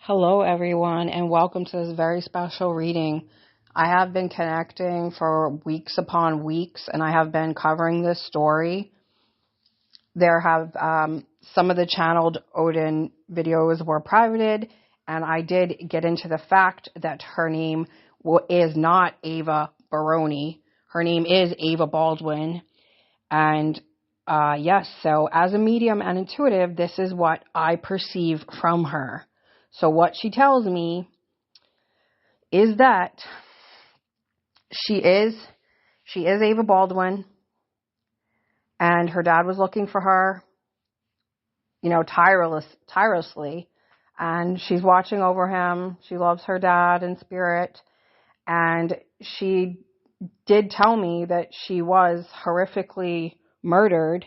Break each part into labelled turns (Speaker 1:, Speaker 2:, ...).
Speaker 1: Hello, everyone, and welcome to this very special reading. I have been connecting for weeks upon weeks, and I have been covering this story. There have some of the channeled Odin videos were privated, and I did get into the fact that her name is not Ava Baroni. Her name is Ava Baldwin, and yes, so as a medium and intuitive, this is what I perceive from her. So what she tells me is that she is Ava Baldwin, and her dad was looking for her, tirelessly, and she's watching over him. She loves her dad in spirit, and she did tell me that she was horrifically murdered,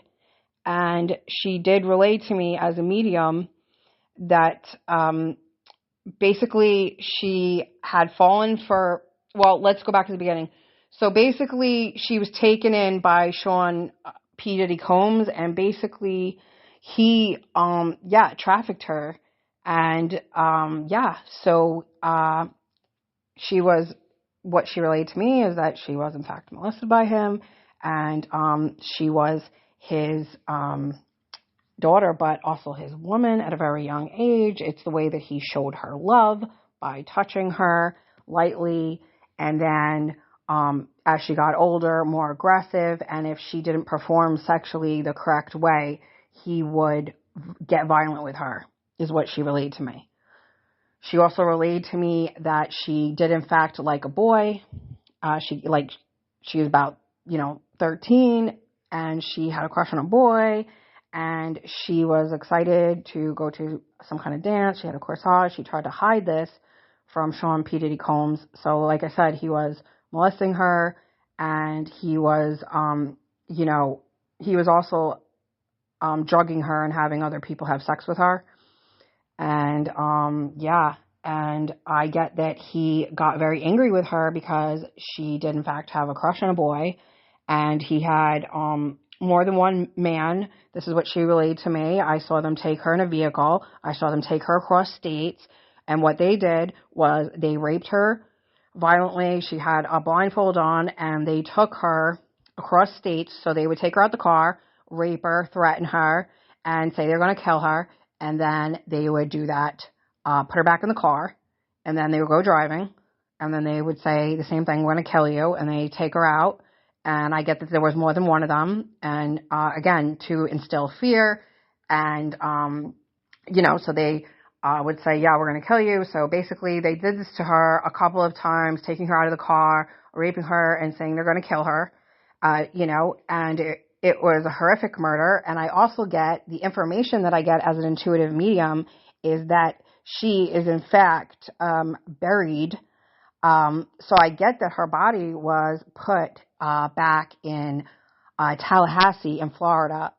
Speaker 1: and she did relate to me as a medium that basically she had fallen for, well, let's go back to the beginning. So basically she was taken in by Sean P. Combs, and basically he, trafficked her. And, so she was, what she relayed to me is that she was in fact molested by him, and she was his daughter, but also his woman at a very young age. It's the way that he showed her love by touching her lightly, and then as she got older, more aggressive, and if she didn't perform sexually the correct way, he would get violent with her, is what she relayed to me. She also relayed to me that she did in fact like a boy. She was about 13, and she had a crush on a boy, and she was excited to go to some kind of dance. She had a corsage. She tried to hide this from Sean P. Combs. So like I said, he was molesting her, and he was, he was also drugging her and having other people have sex with her. And, and I get that he got very angry with her because she did in fact have a crush on a boy, and he had more than one man. This is what she relayed to me. I saw them take her in a vehicle. I saw them take her across states, and what they did was they raped her violently. She had a blindfold on, and they took her across states. So they would take her out the car, rape her, threaten her, and say they're going to kill her, and then they would do that, put her back in the car, and then they would go driving, and then they would say the same thing, we're going to kill you, and they take her out. And I get that there was more than one of them. And, again, to instill fear. And, so they would say, yeah, we're going to kill you. So basically they did this to her a couple of times, taking her out of the car, raping her, and saying they're going to kill her, and it was a horrific murder. And I also get the information that I get as an intuitive medium is that she is in fact buried. So I get that her body was put back in Tallahassee in Florida.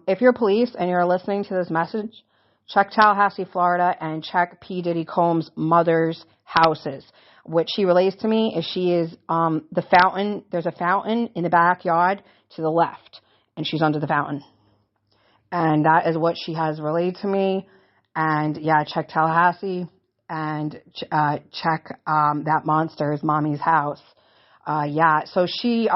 Speaker 1: If you're police and you're listening to this message, check Tallahassee, Florida, and check P. Diddy Combs' mother's houses. What she relays to me is she is the fountain. There's a fountain in the backyard to the left, and she's under the fountain. And that is what she has relayed to me. And yeah, check Tallahassee, and check that monster's mommy's house. So she,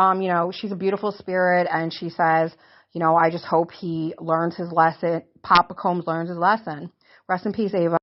Speaker 1: she's a beautiful spirit, and she says, I just hope he learns his lesson. Papa Combs learns his lesson. Rest in peace, Ava.